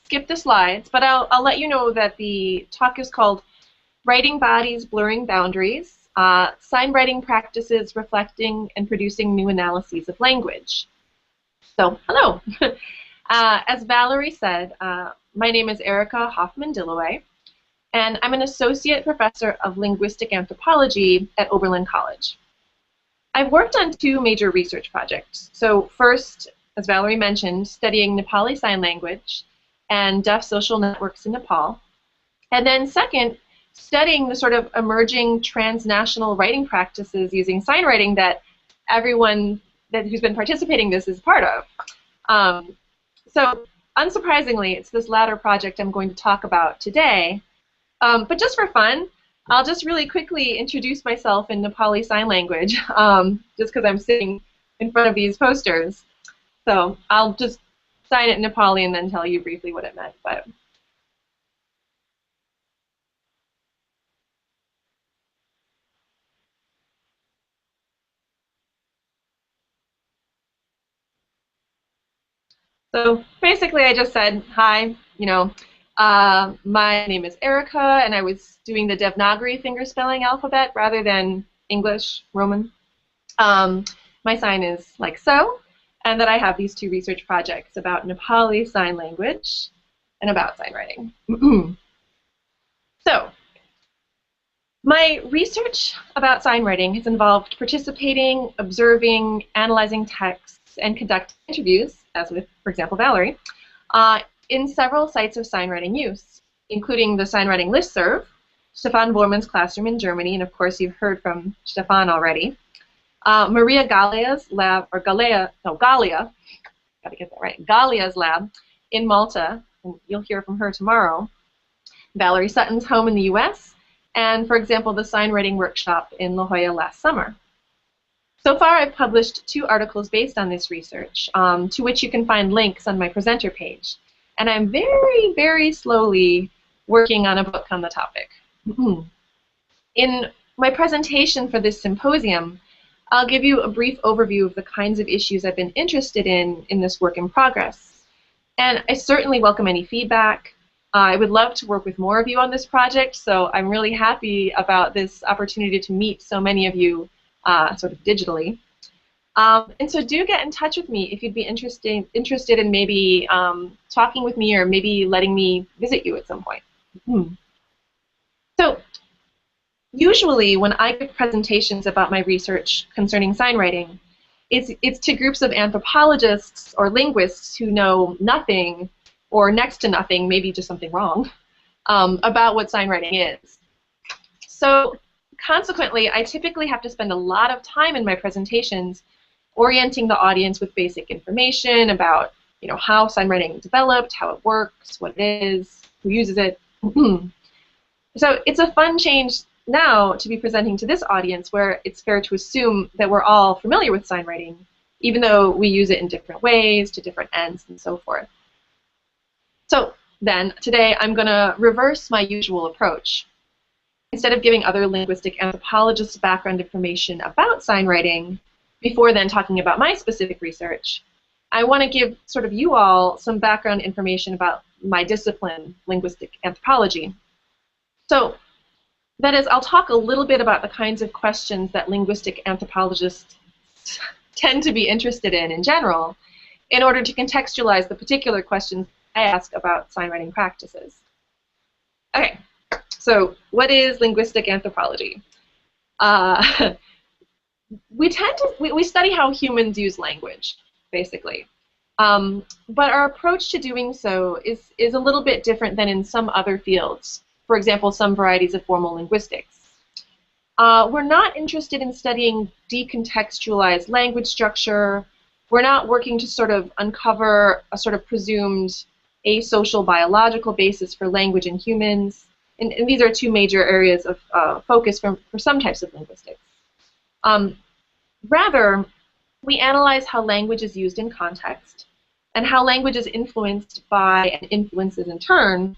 skip the slides, but I'll let you know that the talk is called Writing Bodies, Blurring Boundaries, SignWriting Practices Reflecting and Producing New Analyses of Language. So, hello. As Valerie said, my name is Erika Hoffmann-Dilloway, and I'm an associate professor of linguistic anthropology at Oberlin College. I've worked on two major research projects. So first, as Valerie mentioned, studying Nepali Sign Language and deaf social networks in Nepal. And then second, studying the sort of emerging transnational writing practices using sign writing that everyone who's been participating in this is part of. So unsurprisingly, it's this latter project I'm going to talk about today. But just for fun, I'll just really quickly introduce myself in Nepali Sign Language, just because I'm sitting in front of these posters. So I'll just sign it in Nepali and then tell you briefly what it meant. But so basically, I just said, hi, my name is Erika, and I was doing the Devanagari fingerspelling alphabet rather than English, Roman. My sign is like so, and that I have these two research projects about Nepali Sign Language and about sign writing. So, my research about sign writing has involved participating, observing, analyzing texts, and conducting interviews, as with, for example, Valerie, in several sites of sign writing use, including the sign writing listserv, Stefan Bormann's classroom in Germany, and of course you've heard from Stefan already, Maria Galia's lab, or Galia, gotta get that right, Galia's lab in Malta, and you'll hear from her tomorrow, Valerie Sutton's home in the US, and, for example, the sign writing workshop in La Jolla last summer. So far, I've published 2 articles based on this research, to which you can find links on my presenter page. And I'm very, very slowly working on a book on the topic. In my presentation for this symposium, I'll give you a brief overview of the kinds of issues I've been interested in this work in progress. And I certainly welcome any feedback. I would love to work with more of you on this project, so I'm really happy about this opportunity to meet so many of you sort of digitally. And so do get in touch with me if you'd be interested in maybe talking with me or maybe letting me visit you at some point. So usually when I give presentations about my research concerning sign writing, it's to groups of anthropologists or linguists who know nothing or next to nothing, maybe just something wrong, about what sign writing is. So consequently, I typically have to spend a lot of time in my presentations orienting the audience with basic information about how sign writing developed, how it works, what it is, who uses it. So it's a fun change now to be presenting to this audience where it's fair to assume that we're all familiar with sign writing, even though we use it in different ways, to different ends, and so forth. So then, today I'm going to reverse my usual approach. Instead of giving other linguistic anthropologists background information about sign writing, before then talking about my specific research, I want to give sort of you all some background information about my discipline, linguistic anthropology. So that is, I'll talk a little bit about the kinds of questions that linguistic anthropologists tend to be interested in general, in order to contextualize the particular questions I ask about sign writing practices. Okay, so what is linguistic anthropology? We study how humans use language, basically. But our approach to doing so is a little bit different than in some other fields. For example, some varieties of formal linguistics. We're not interested in studying decontextualized language structure. We're not working to sort of uncover a sort of presumed asocial biological basis for language in humans. And these are 2 major areas of focus for some types of linguistics. Rather, we analyze how language is used in context and how language is influenced by and influences in turn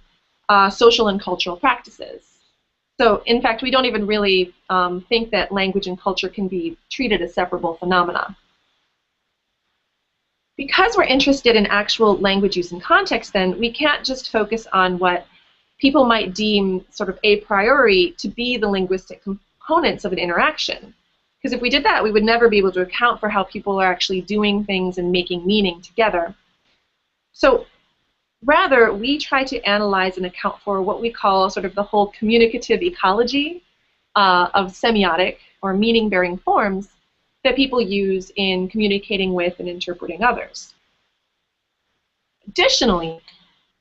social and cultural practices. So, in fact, we don't even really think that language and culture can be treated as separable phenomena. Because we're interested in actual language use and context, then we can't just focus on what people might deem sort of a priori to be the linguistic components of an interaction. Because if we did that, we would never be able to account for how people are actually doing things and making meaning together. So rather, we try to analyze and account for what we call sort of the whole communicative ecology of semiotic or meaning-bearing forms that people use in communicating with and interpreting others. Additionally,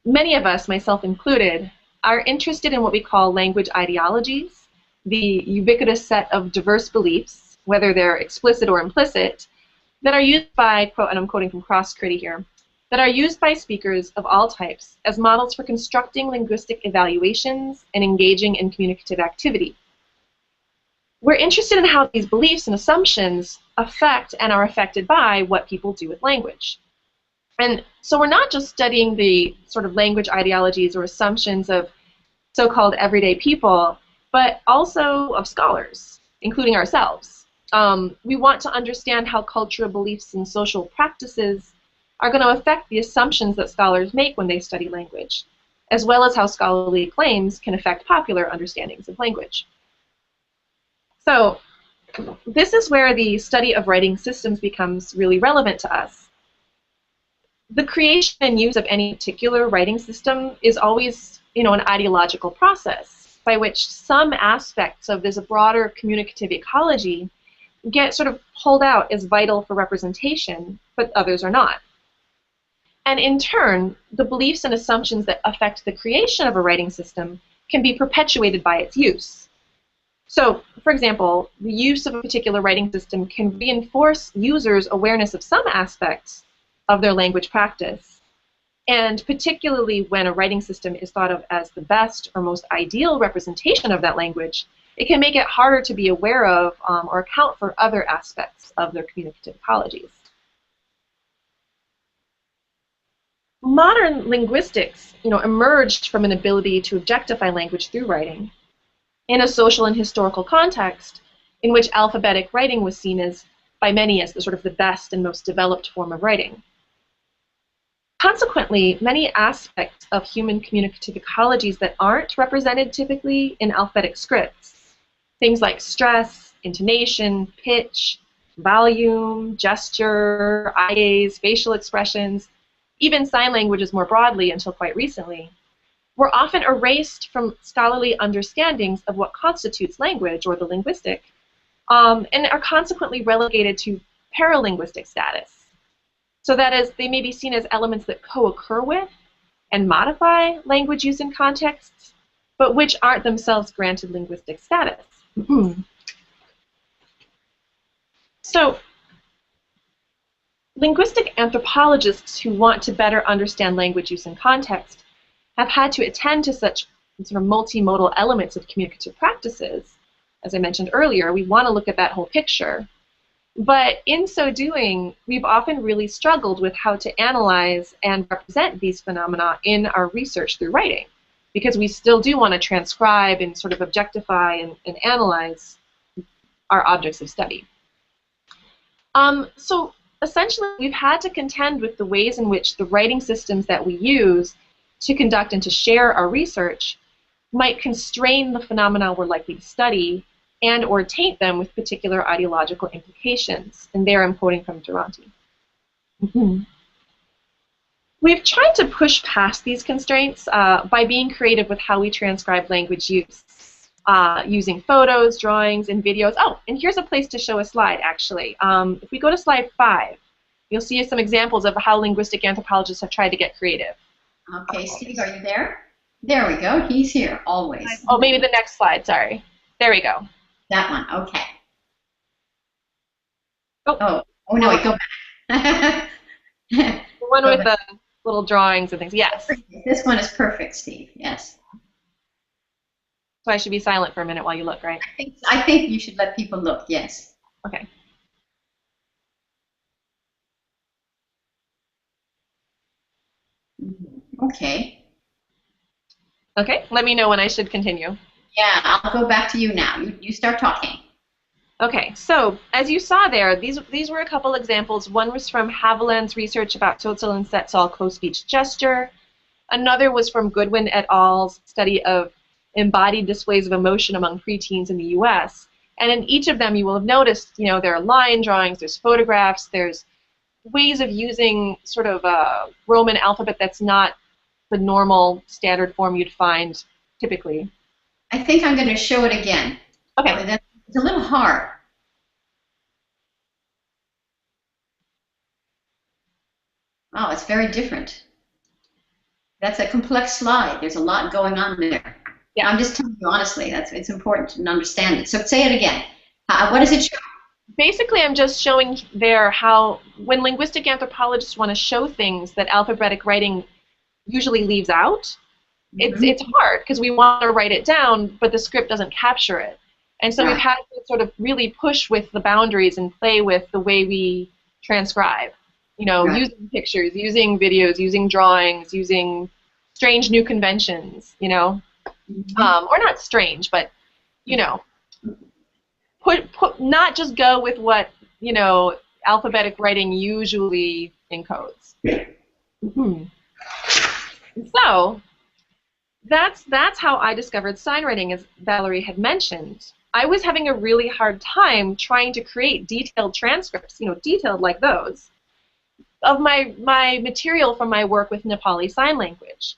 many of us, myself included, are interested in what we call language ideologies, the ubiquitous set of diverse beliefs, whether they're explicit or implicit, that are used by, quote, and I'm quoting from Cross-Critty here, that are used by speakers of all types as models for constructing linguistic evaluations and engaging in communicative activity. We're interested in how these beliefs and assumptions affect and are affected by what people do with language. And so we're not just studying the sort of language ideologies or assumptions of so-called everyday people, but also of scholars, including ourselves. We want to understand how cultural beliefs and social practices are going to affect the assumptions that scholars make when they study language, as well as how scholarly claims can affect popular understandings of language. So this is where the study of writing systems becomes really relevant to us. The creation and use of any particular writing system is always, an ideological process by which some aspects of this broader communicative ecology get sort of pulled out as vital for representation, but others are not. And in turn, the beliefs and assumptions that affect the creation of a writing system can be perpetuated by its use. So, for example, the use of a particular writing system can reinforce users' awareness of some aspects of their language practice. And particularly when a writing system is thought of as the best or most ideal representation of that language, it can make it harder to be aware of or account for other aspects of their communicative ecologies. Modern linguistics, emerged from an ability to objectify language through writing in a social and historical context in which alphabetic writing was seen as, by many, as the sort of the best and most developed form of writing. Consequently, many aspects of human communicative ecologies that aren't represented typically in alphabetic scripts, things like stress, intonation, pitch, volume, gesture, eye gaze, facial expressions, even sign languages more broadly until quite recently, were often erased from scholarly understandings of what constitutes language, or the linguistic, and are consequently relegated to paralinguistic status. So that is, they may be seen as elements that co-occur with and modify language use and contexts, but which aren't themselves granted linguistic status. So, linguistic anthropologists who want to better understand language use and context have had to attend to such sort of multimodal elements of communicative practices. As I mentioned earlier, we want to look at that whole picture. But in so doing, we've often really struggled with how to analyze and represent these phenomena in our research through writing, because we still do want to transcribe and sort of objectify and analyze our objects of study. So essentially, we've had to contend with the ways in which the writing systems that we use to conduct and to share our research might constrain the phenomena we're likely to study and or taint them with particular ideological implications. And there I'm quoting from Durante. We've tried to push past these constraints by being creative with how we transcribe language use, using photos, drawings, and videos. Oh, and here's a place to show a slide, actually. If we go to slide 5, you'll see some examples of how linguistic anthropologists have tried to get creative. Okay, Steve, are you there? There we go. He's here, always. Oh, maybe the next slide, sorry. There we go. That one, okay. Oh no, wait, go back. The one with the little drawings and things, yes. This one is perfect, Steve, yes. So I should be silent for a minute while you look, right? I think you should let people look, yes. Okay. Okay. Okay, let me know when I should continue. Yeah, I'll go back to you now. You start talking. Okay, so as you saw there, these were a couple examples. One was from Haviland's research about Totzel and Setzal co-speech gesture. Another was from Goodwin et al.'s study of embodied displays of emotion among preteens in the U.S. And in each of them, you will have noticed, there are line drawings, there's photographs, there's ways of using sort of a Roman alphabet that's not the normal standard form you'd find typically. I think I'm going to show it again. Okay. It's a little hard. Oh, it's very different. That's a complex slide. There's a lot going on there. Yeah, I'm just telling you honestly. It's important to understand it. So say it again. What does it show? Basically, I'm just showing there how when linguistic anthropologists want to show things that alphabetic writing usually leaves out, it's hard because we want to write it down, but the script doesn't capture it. And so we've had to sort of really push with the boundaries and play with the way we transcribe. Using pictures, using videos, using drawings, using strange new conventions, or not strange, but, not just go with what, alphabetic writing usually encodes. So that's how I discovered signwriting, as Valerie had mentioned. I was having a really hard time trying to create detailed transcripts, detailed like those, of my material from my work with Nepali Sign Language.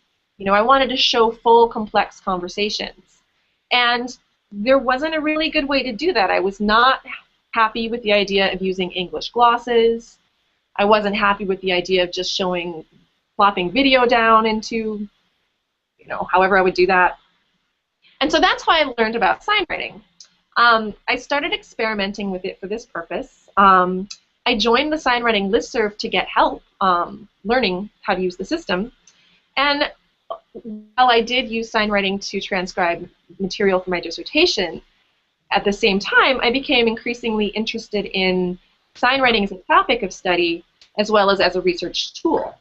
I wanted to show full, complex conversations. And there wasn't a really good way to do that. I was not happy with the idea of using English glosses. I wasn't happy with the idea of just plopping video down into, however I would do that. And so that's why I learned about signwriting. I started experimenting with it for this purpose. I joined the signwriting listserv to get help learning how to use the system. And while I did use signwriting to transcribe material for my dissertation, at the same time, I became increasingly interested in signwriting as a topic of study as well as a research tool.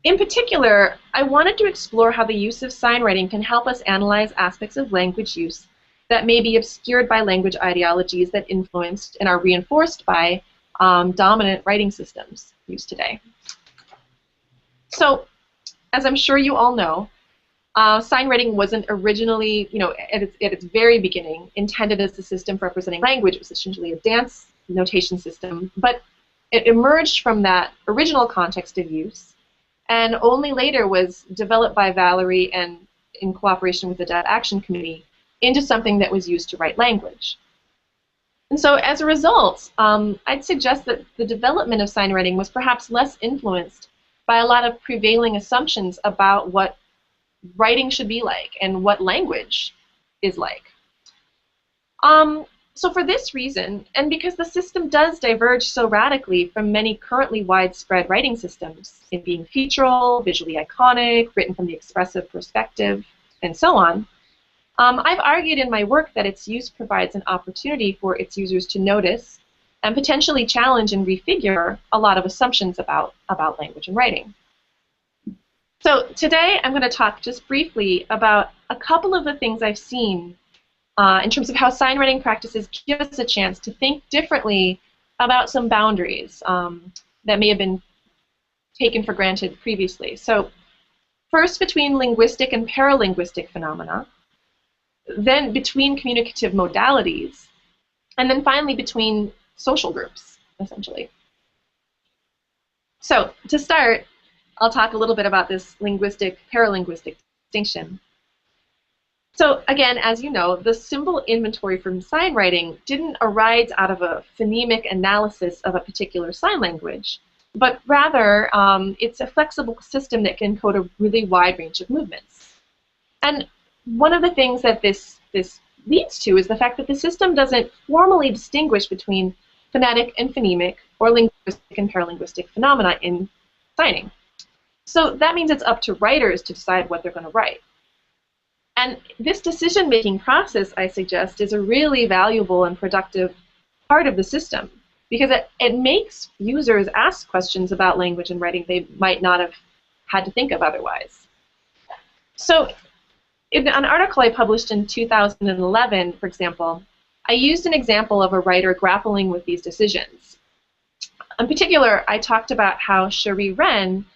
In particular, I wanted to explore how the use of signwriting can help us analyze aspects of language use that may be obscured by language ideologies that influenced and are reinforced by dominant writing systems used today. So, as I'm sure you all know, signwriting wasn't originally, at its very beginning, intended as a system for representing language. It was essentially a dance notation system, but it emerged from that original context of use, and only later was developed by Valerie and in cooperation with the Deaf Action Committee into something that was used to write language. And so as a result, I'd suggest that the development of signwriting was perhaps less influenced by a lot of prevailing assumptions about what writing should be like and what language is like. So for this reason, and because the system does diverge so radically from many currently widespread writing systems in being featural, visually iconic, written from the expressive perspective, and so on, I've argued in my work that its use provides an opportunity for its users to notice and potentially challenge and refigure a lot of assumptions about language and writing. So today I'm going to talk just briefly about a couple of the things I've seen in terms of how signwriting practices give us a chance to think differently about some boundaries that may have been taken for granted previously. So first, between linguistic and paralinguistic phenomena, then between communicative modalities, and then finally between social groups, essentially. So to start, I'll talk a little bit about this linguistic-paralinguistic distinction. So again, as you know, the symbol inventory from signwriting didn't arise out of a phonemic analysis of a particular sign language, but rather it's a flexible system that can encode a really wide range of movements. And one of the things that this leads to is the fact that the system doesn't formally distinguish between phonetic and phonemic or linguistic and paralinguistic phenomena in signing. So that means it's up to writers to decide what they're going to write. And this decision-making process, I suggest, is a really valuable and productive part of the system because it makes users ask questions about language and writing they might not have had to think of otherwise. So In an article I published in 2011, for example, I used an example of a writer grappling with these decisions. In particular, I talked about how Cherie Wren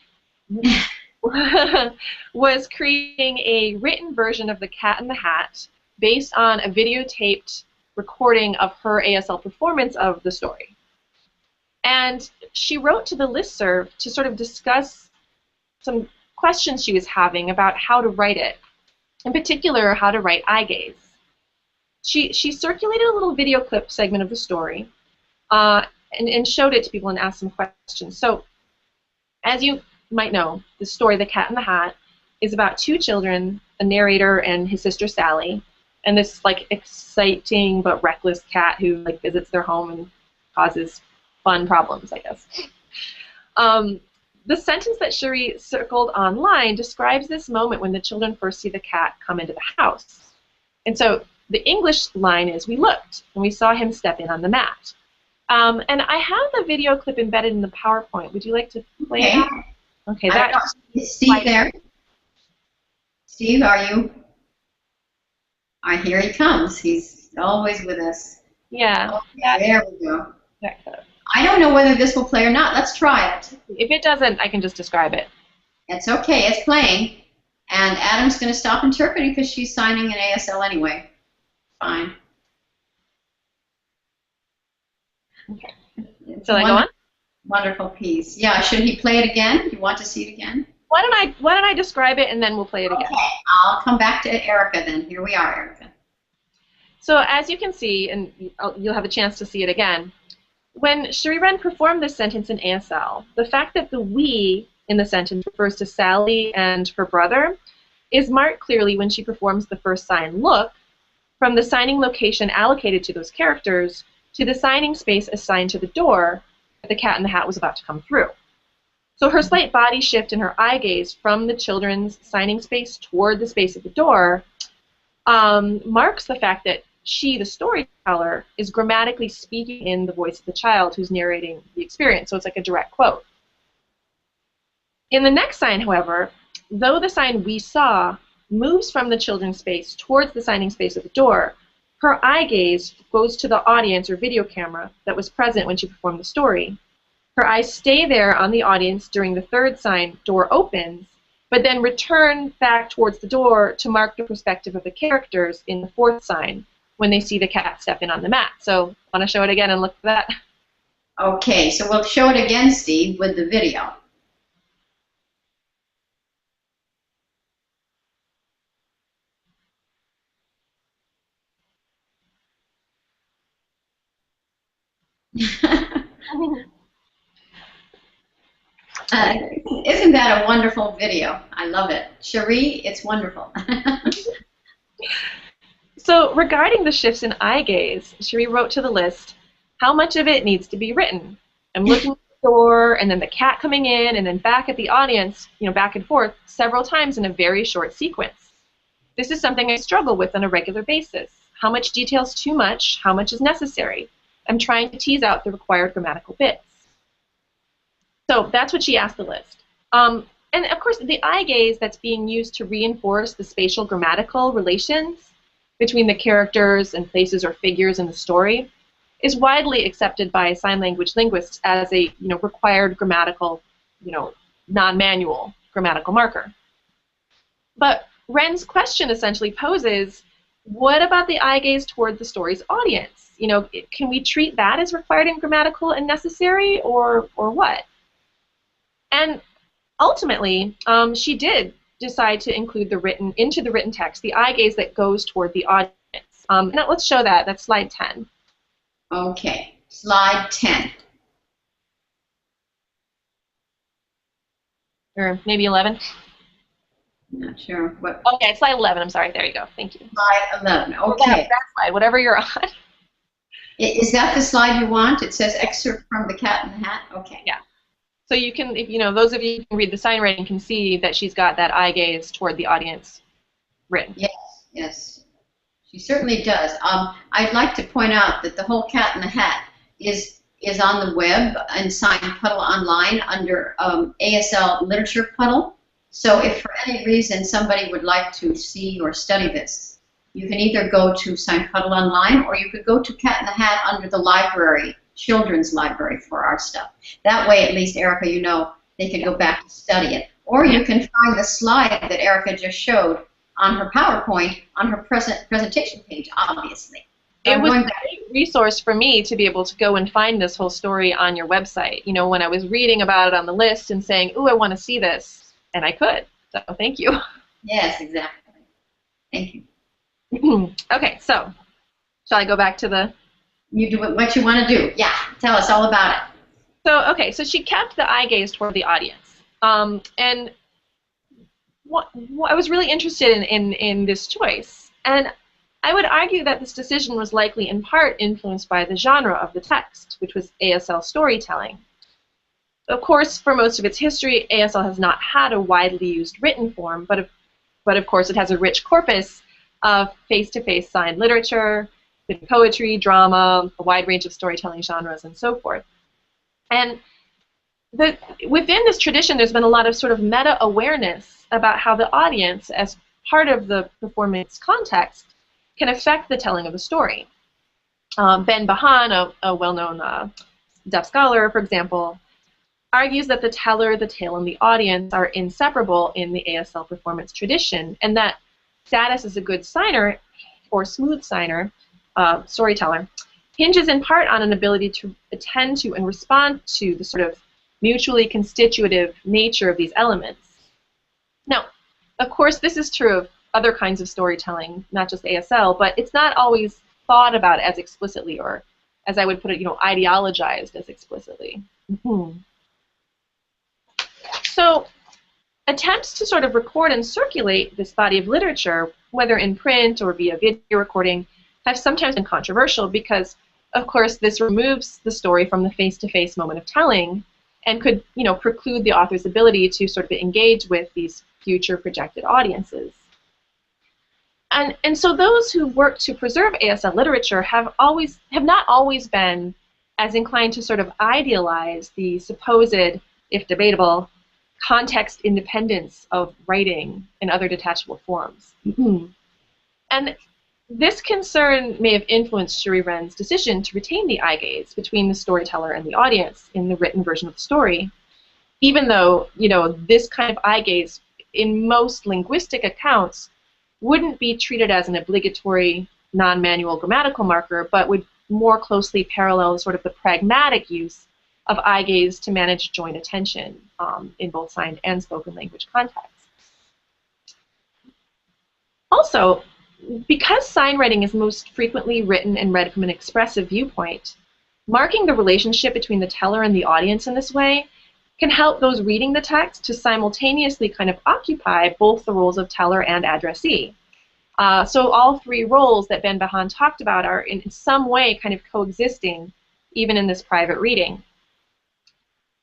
was creating a written version of The Cat in the Hat based on a videotaped recording of her ASL performance of the story. And she wrote to the listserv to sort of discuss some questions she was having about how to write it, in particular, how to write eye gaze. She circulated a little video clip segment of the story and showed it to people and asked some questions. So, as you might know, the story, The Cat in the Hat, is about two children, a narrator and his sister Sally, and this like exciting but reckless cat who like visits their home and causes fun problems, I guess. The sentence that Cherie circled online describes this moment when the children first see the cat come into the house. And so the English line is, "We looked, and we saw him step in on the mat." And I have the video clip embedded in the PowerPoint. Would you like to play it? Okay, is Steve there? Steve, are you? Here he comes. He's always with us. Yeah. Okay, there we go. I don't know whether this will play or not. Let's try it. If it doesn't, I can just describe it. It's okay. It's playing. And Adam's going to stop interpreting because she's signing an ASL anyway. Fine. Okay. So I go on? Wonderful piece. Yeah, should he play it again? You want to see it again? Why don't I describe it and then we'll play it again? Okay. I'll come back to Erika then. Here we are, Erika. So as you can see, and you'll have a chance to see it again, when Cherie Wren performed this sentence in ASL, the fact that the we in the sentence refers to Sally and her brother is marked clearly when she performs the first sign, look, from the signing location allocated to those characters to the signing space assigned to the door that the Cat in the Hat was about to come through. So her slight body shift and her eye gaze from the children's signing space toward the space at the door marks the fact that she, the storyteller, is grammatically speaking in the voice of the child who's narrating the experience, so it's like a direct quote. In the next sign, however, though the sign "we saw" moves from the children's space towards the signing space at the door, her eye gaze goes to the audience or video camera that was present when she performed the story. Her eyes stay there on the audience during the third sign, "door opens," but then return back towards the door to mark the perspective of the characters in the fourth sign when they see the cat step in on the mat. So, want to show it again and look for that? Okay, so we'll show it again, Steve, with the video. Isn't that a wonderful video? I love it. Cherie, it's wonderful. So regarding the shifts in eye gaze, Cherie wrote to the list, how much of it needs to be written? I'm looking at the door, and then the cat coming in, and then back at the audience, back and forth, several times in a very short sequence. This is something I struggle with on a regular basis. How much detail is too much? How much is necessary? I'm trying to tease out the required grammatical bits. So that's what she asked the list. And of course, the eye gaze that's being used to reinforce the spatial grammatical relations between the characters and places or figures in the story is widely accepted by sign language linguists as a required grammatical, non-manual grammatical marker. But Wren's question essentially poses, what about the eye gaze toward the story's audience? Can we treat that as required and grammatical and necessary, or what? And ultimately, she did decide to include into the written text the eye gaze that goes toward the audience. Now let's show that. That's slide 10. Okay, slide 10. Or maybe 11. I'm not sure what. Okay, slide 11. I'm sorry. There you go. Thank you. Slide 11. Okay. That slide, whatever you're on. Is that the slide you want? It says excerpt from The Cat in the Hat. Okay. Yeah. So you can, those of you who can read the sign writing can see that she's got that eye gaze toward the audience written. Yes, yes. She certainly does. I'd like to point out that the whole Cat in the Hat is on the web and Sign Puddle online under ASL Literature Puddle. So if for any reason somebody would like to see or study this, you can either go to SignPuddle Online, or you could go to Cat in the Hat under the library, children's library, for our stuff. That way, at least, Erika, you know, they can go back to study it. Or you can find the slide that Erika just showed on her PowerPoint on her presentation page, obviously. So it was a great resource for me to be able to go and find this whole story on your website. You know, when I was reading about it on the list and saying, ooh, I want to see this, and I could. So thank you. Yes, exactly. Thank you. Okay, so shall I go back to the... You do what you want to do. Yeah, tell us all about it. So, okay, so she kept the eye gaze toward the audience. And I was really interested in this choice. And I would argue that this decision was likely in part influenced by the genre of the text, which was ASL storytelling. Of course, for most of its history, ASL has not had a widely used written form, but of course it has a rich corpus of face-to-face signed literature, poetry, drama, a wide range of storytelling genres, and so forth. And within this tradition, there's been a lot of sort of meta-awareness about how the audience, as part of the performance context, can affect the telling of a story. Ben Bahan, a well-known deaf scholar, for example, argues that the teller, the tale, and the audience are inseparable in the ASL performance tradition, and that status as a good signer or smooth signer, storyteller, hinges in part on an ability to attend to and respond to the sort of mutually constitutive nature of these elements. Now, of course, this is true of other kinds of storytelling, not just ASL, but it's not always thought about as explicitly, or, as I would put it, you know, ideologized as explicitly. So attempts to sort of record and circulate this body of literature, whether in print or via video recording, have sometimes been controversial because, of course, this removes the story from the face-to-face moment of telling and could, you know, preclude the author's ability to sort of engage with these future projected audiences. And so those who work to preserve ASL literature have not always been as inclined to sort of idealize the supposed, if debatable, context independence of writing and other detachable forms. And this concern may have influenced Shuri Wren's decision to retain the eye gaze between the storyteller and the audience in the written version of the story, even though, you know, this kind of eye gaze in most linguistic accounts wouldn't be treated as an obligatory non-manual grammatical marker, but would more closely parallel sort of the pragmatic use of eye gaze to manage joint attention in both signed and spoken language contexts. Also, because sign writing is most frequently written and read from an expressive viewpoint, marking the relationship between the teller and the audience in this way can help those reading the text to simultaneously kind of occupy both the roles of teller and addressee. So all three roles that Ben Bahan talked about are in some way kind of coexisting even in this private reading.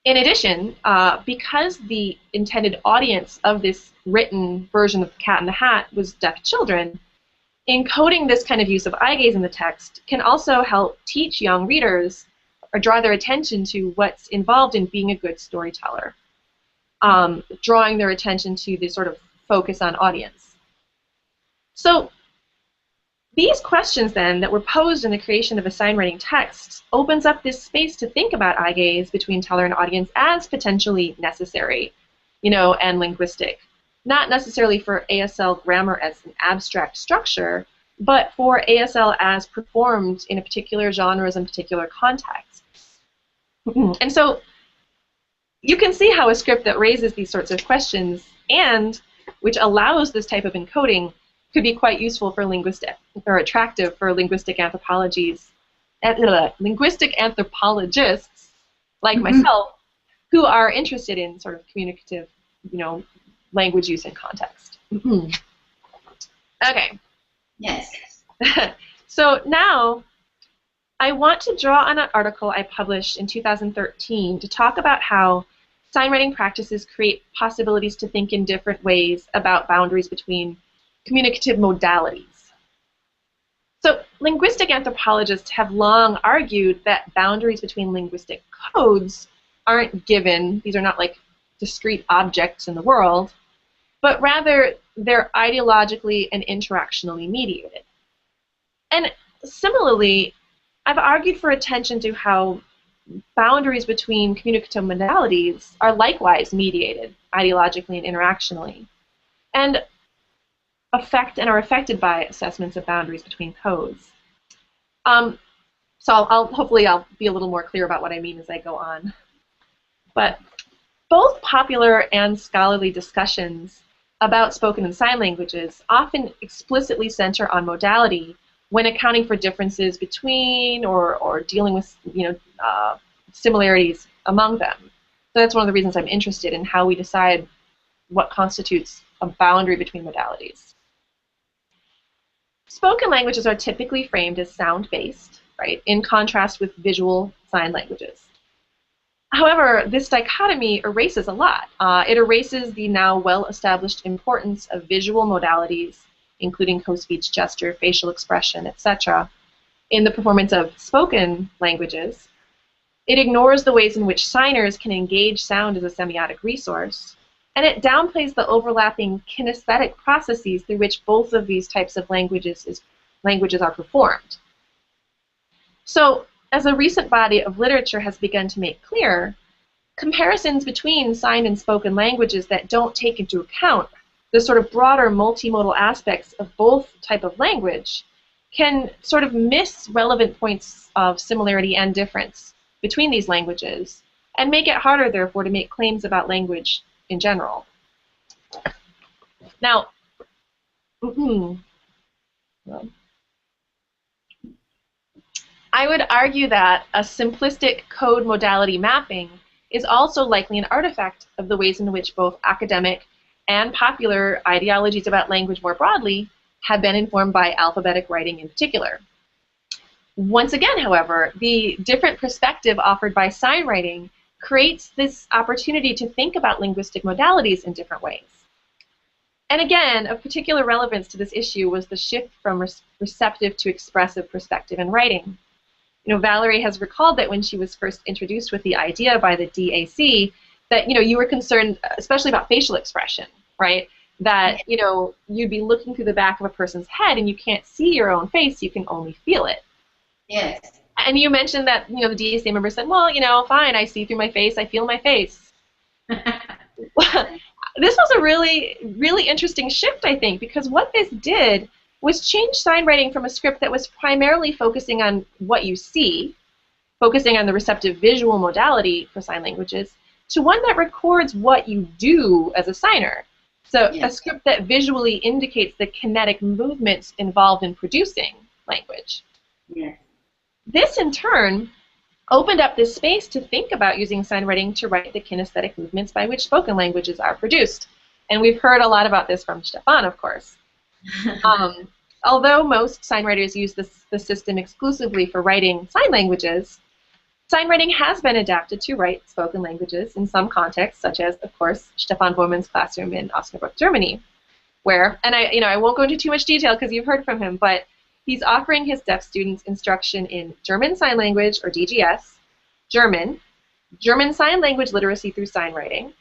In addition, because the intended audience of this written version of Cat in the Hat was deaf children, encoding this kind of use of eye gaze in the text can also help teach young readers or draw their attention to what's involved in being a good storyteller, drawing their attention to the sort of focus on audience. So these questions then that were posed in the creation of a sign writing text opens up this space to think about eye gaze between teller and audience as potentially necessary, you know, and linguistic. Not necessarily for ASL grammar as an abstract structure, but for ASL as performed in a particular genres and particular contexts. And so you can see how a script that raises these sorts of questions and which allows this type of encoding could be quite useful for linguistic, or attractive for linguistic anthropologists like myself, who are interested in sort of communicative, you know, language use and context. Okay. Yes. So now I want to draw on an article I published in 2013 to talk about how sign writing practices create possibilities to think in different ways about boundaries between communicative modalities. So linguistic anthropologists have long argued that boundaries between linguistic codes aren't given. These are not like discrete objects in the world, but rather they're ideologically and interactionally mediated. And similarly, I've argued for attention to how boundaries between communicative modalities are likewise mediated ideologically and interactionally, and are affected by assessments of boundaries between codes. So hopefully I'll be a little more clear about what I mean as I go on. But both popular and scholarly discussions about spoken and sign languages often explicitly center on modality when accounting for differences between or dealing with similarities among them. So that's one of the reasons I'm interested in how we decide what constitutes a boundary between modalities. Spoken languages are typically framed as sound-based, right, in contrast with visual sign languages. However, this dichotomy erases a lot. It erases the now well-established importance of visual modalities, including co-speech, gesture, facial expression, etc., in the performance of spoken languages. It ignores the ways in which signers can engage sound as a semiotic resource, and it downplays the overlapping kinesthetic processes through which both of these types of languages are performed. So, as a recent body of literature has begun to make clear, comparisons between signed and spoken languages that don't take into account the sort of broader multimodal aspects of both type of language can sort of miss relevant points of similarity and difference between these languages and make it harder, therefore, to make claims about language in general. Now, I would argue that a simplistic code modality mapping is also likely an artifact of the ways in which both academic and popular ideologies about language more broadly have been informed by alphabetic writing in particular. Once again, however, the different perspective offered by sign writing creates this opportunity to think about linguistic modalities in different ways. And again, of particular relevance to this issue was the shift from receptive to expressive perspective in writing. Valerie has recalled that when she was first introduced with the idea by the DAC, that you were concerned especially about facial expression, right? That you'd be looking through the back of a person's head and you can't see your own face, you can only feel it. Yes. And you mentioned that the DAC member said, well, fine, I see through my face, I feel my face. This was a really, really interesting shift, I think, because what this did was change sign writing from a script that was primarily focusing on what you see, focusing on the receptive visual modality for sign languages, to one that records what you do as a signer. So yes. A script that visually indicates the kinetic movements involved in producing language. Yes. This, in turn, opened up this space to think about using sign writing to write the kinesthetic movements by which spoken languages are produced. And we've heard a lot about this from Stefan, of course. Although most sign writers use the system exclusively for writing sign languages, sign writing has been adapted to write spoken languages in some contexts, such as, of course, Stefan Bormann's classroom in Osnabrück, Germany, where, and I won't go into too much detail because you've heard from him, but he's offering his deaf students instruction in German Sign Language, or DGS, German Sign Language literacy through sign writing,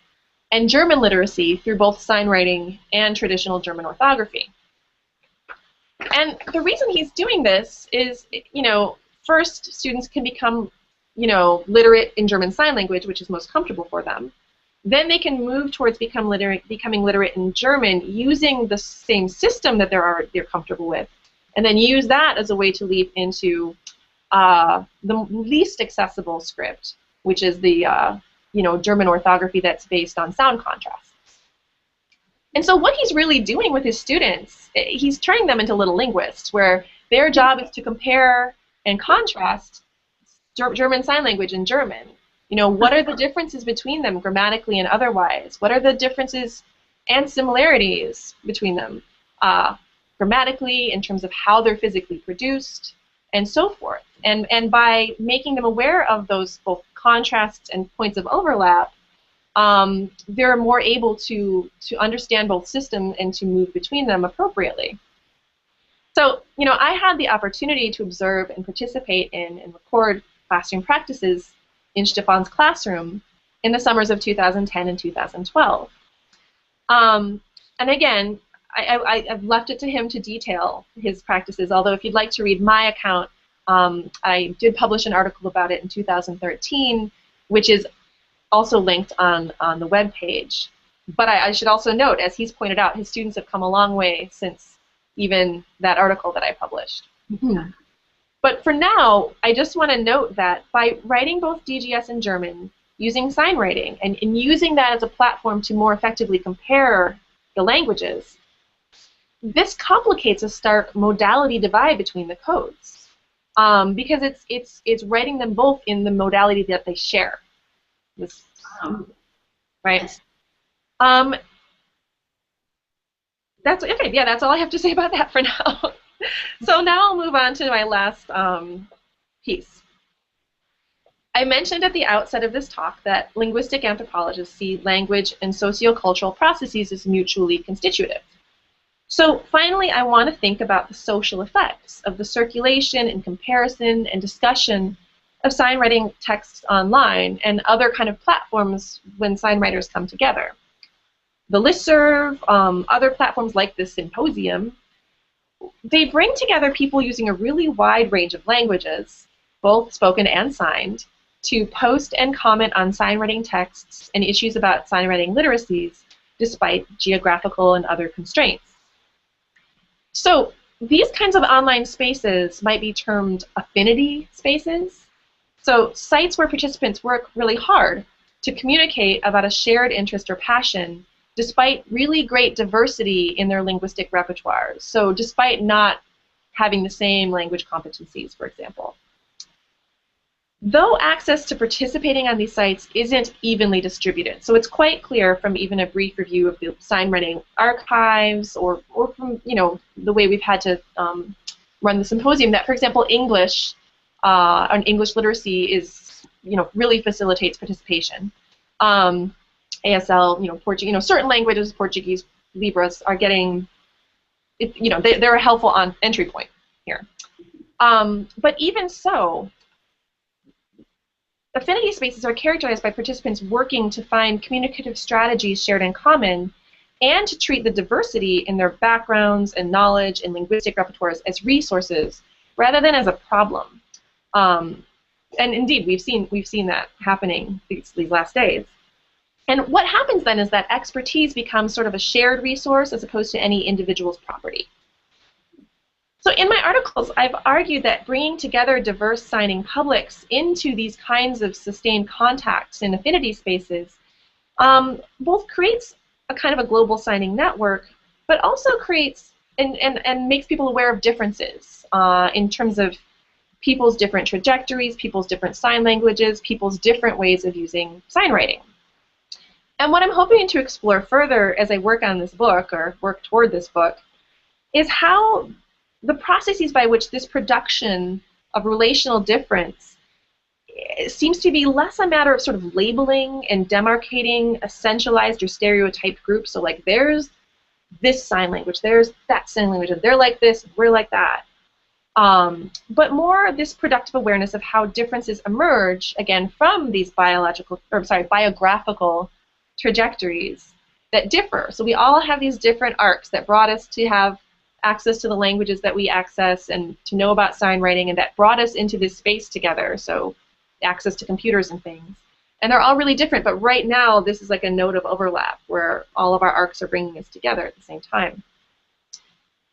and German literacy through both sign writing and traditional German orthography. And the reason he's doing this is, first, students can become, literate in German Sign Language, which is most comfortable for them. Then they can move towards becoming literate in German using the same system that they're comfortable with, and then use that as a way to leap into the least accessible script, which is the German orthography that's based on sound contrasts. And so what he's really doing with his students, he's turning them into little linguists, where their job is to compare and contrast German Sign Language and German. What are the differences between them grammatically and otherwise? What are the differences and similarities between them grammatically, in terms of how they're physically produced, and so forth. And by making them aware of those both contrasts and points of overlap, they're more able to understand both systems and to move between them appropriately. So, I had the opportunity to observe and participate in and record classroom practices in Stefan's classroom in the summers of 2010 and 2012. And And again, I've left it to him to detail his practices, although if you'd like to read my account, I did publish an article about it in 2013, which is also linked on the web page. But I should also note, as he's pointed out, his students have come a long way since even that article that I published. But for now, I just want to note that by writing both DGS and German, using SignWriting, and using that as a platform to more effectively compare the languages, this complicates a stark modality divide between the codes, because it's writing them both in the modality that they share. This, right? That's okay. Yeah, that's all I have to say about that for now. So now I'll move on to my last piece. I mentioned at the outset of this talk that linguistic anthropologists see language and sociocultural processes as mutually constitutive. So finally, I want to think about the social effects of the circulation and comparison and discussion of SignWriting texts online and other kind of platforms when SignWriters come together. The listserv, other platforms like the Symposium, they bring together people using a really wide range of languages, both spoken and signed, to post and comment on SignWriting texts and issues about SignWriting literacies, despite geographical and other constraints. So these kinds of online spaces might be termed affinity spaces. So sites where participants work really hard to communicate about a shared interest or passion, despite really great diversity in their linguistic repertoires. So despite not having the same language competencies, for example. Though access to participating on these sites isn't evenly distributed, so it's quite clear from even a brief review of the SignWriting archives or from the way we've had to run the Symposium that, for example, English and English literacy is really facilitates participation. ASL, Portuguese, certain languages, Portuguese, Libras are getting, they're a helpful entry point here. But even so, affinity spaces are characterized by participants working to find communicative strategies shared in common and to treat the diversity in their backgrounds and knowledge and linguistic repertoires as resources rather than as a problem. And indeed, we've seen that happening these last days. And what happens then is that expertise becomes sort of a shared resource as opposed to any individual's property. So in my articles, I've argued that bringing together diverse signing publics into these kinds of sustained contacts in affinity spaces both creates a kind of a global signing network, but also creates and makes people aware of differences in terms of people's different trajectories, people's different sign languages, people's different ways of using SignWriting. And what I'm hoping to explore further as I work on this book, or work toward this book, is how the processes by which this production of relational difference seems to be less a matter of sort of labeling and demarcating a centralized or stereotyped group. So like there's this sign language, there's that sign language, and they're like this, we're like that. But more this productive awareness of how differences emerge, again, from these biographical trajectories that differ. So we all have these different arcs that brought us to have access to the languages that we access and to know about SignWriting, and that brought us into this space together, so access to computers and things. And they're all really different, but right now this is like a node of overlap where all of our arcs are bringing us together at the same time.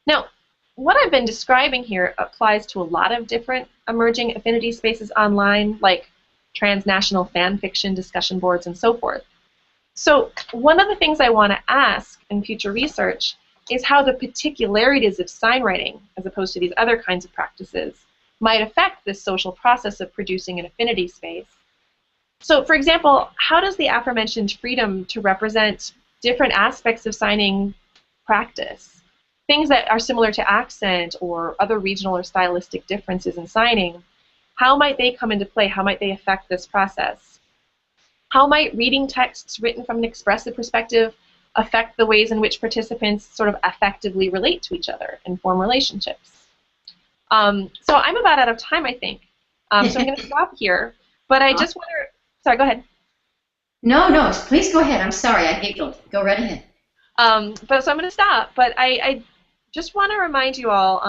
Now, what I've been describing here applies to a lot of different emerging affinity spaces online, like transnational fan fiction discussion boards and so forth. So one of the things I want to ask in future research is how the particularities of SignWriting, as opposed to these other kinds of practices, might affect this social process of producing an affinity space. So, for example, how does the aforementioned freedom to represent different aspects of signing practice, things that are similar to accent or other regional or stylistic differences in signing, how might they come into play? How might they affect this process? How might reading texts written from an expressive perspective affect the ways in which participants sort of effectively relate to each other and form relationships? So I'm about out of time, I think. So I'm going to stop here. But I just want to... Sorry, go ahead. No, please go ahead. I'm sorry, I giggled. Go right ahead. But so I'm going to stop. But I just want to remind you all,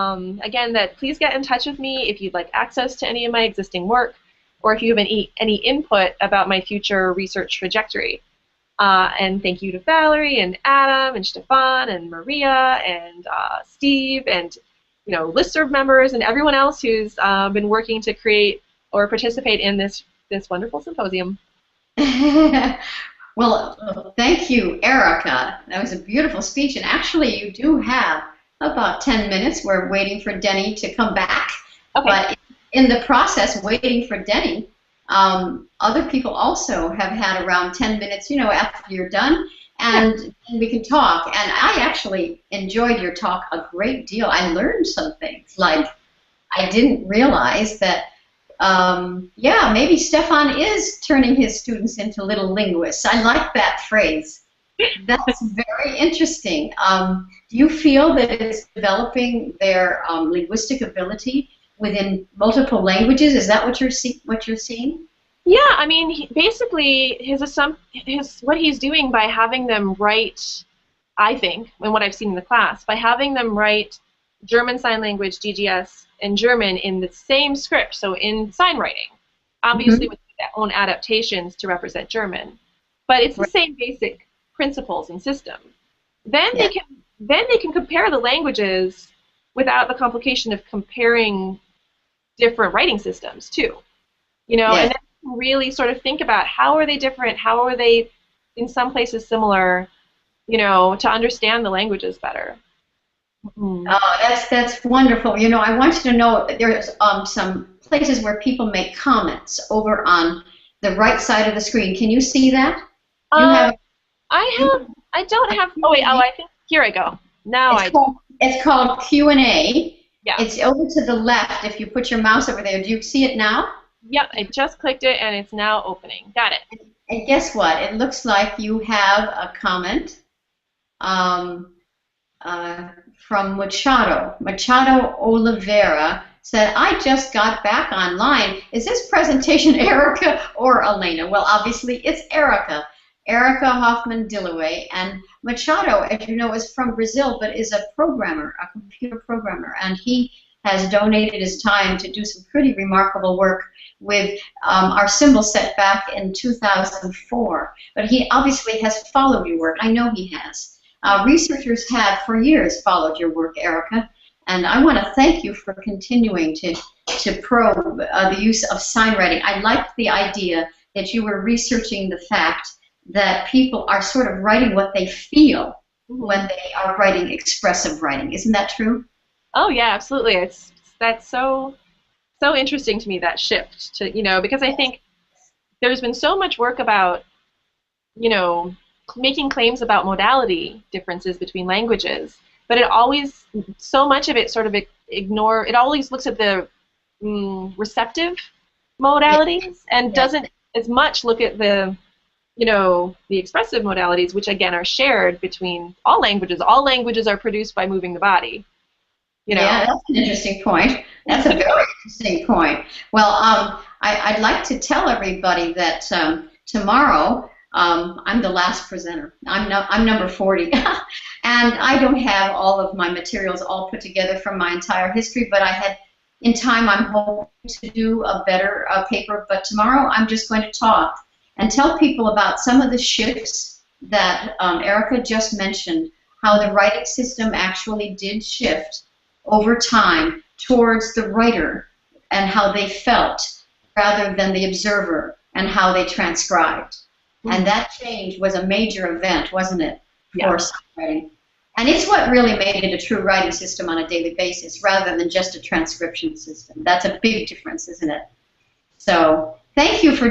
again, that please get in touch with me if you'd like access to any of my existing work, or if you have any input about my future research trajectory. And thank you to Valerie and Adam and Stefan and Maria and Steve and listserv members and everyone else who's been working to create or participate in this wonderful symposium. Well, thank you, Erika. That was a beautiful speech, and actually you do have about 10 minutes. We're waiting for Denny to come back. Okay. But in the process, waiting for Denny, other people also have had around 10 minutes, after you're done, and we can talk. And I actually enjoyed your talk a great deal. I learned some things, like I didn't realize that, maybe Stefan is turning his students into little linguists. I like that phrase. That's very interesting. Do you feel that it's developing their linguistic ability within multiple languages? Is that what you're seeing? Yeah, I mean, basically, what he's doing by having them write, I think, and what I've seen in the class, by having them write German Sign Language, GGS, and German in the same script, so in sign writing, obviously with their own adaptations to represent German, but it's the same basic principles and system. Then they can compare the languages without the complication of comparing different writing systems too, and then really sort of think about how are they different, how are they in some places similar, to understand the languages better. Oh, that's wonderful. I want you to know that there's some places where people make comments over on the right side of the screen. Can you see that? I don't have. Oh wait. Oh, I think here I go. Now it's called Q&A. Yeah. It's over to the left. If you put your mouse over there, do you see it now? Yep. I just clicked it and it's now opening. Got it. And guess what? It looks like you have a comment. From Machado. Machado Oliveira said, I just got back online. Is this presentation Erika or Elena? Well, obviously it's Erika. Erika Hoffmann-Dilloway. And Machado, as you know, is from Brazil, but is a programmer, a computer programmer. And he has donated his time to do some pretty remarkable work with our symbol set back in 2004. But he obviously has followed your work. I know he has. Researchers have for years followed your work, Erika, and I want to thank you for continuing to probe the use of sign writing. I liked the idea that you were researching the fact that people are sort of writing what they feel when they are writing expressive writing. Isn't that true? Oh yeah, absolutely. That's so interesting to me, that shift to because I think there's been so much work about making claims about modality differences between languages, but so much of it sort of it always looks at the receptive modalities and doesn't as much look at the the expressive modalities, which again are shared between all languages. All languages are produced by moving the body. Yeah, that's an interesting point. That's a very interesting point. Well, I'd like to tell everybody that tomorrow I'm the last presenter. I'm number 40, and I don't have all of my materials all put together from my entire history, but in time, I'm hoping to do a better paper. But tomorrow, I'm just going to talk and tell people about some of the shifts that Erika just mentioned, how the writing system actually did shift over time towards the writer and how they felt rather than the observer and how they transcribed. And that change was a major event, wasn't it, for songwriting? And it's what really made it a true writing system on a daily basis rather than just a transcription system. That's a big difference, isn't it? So thank you for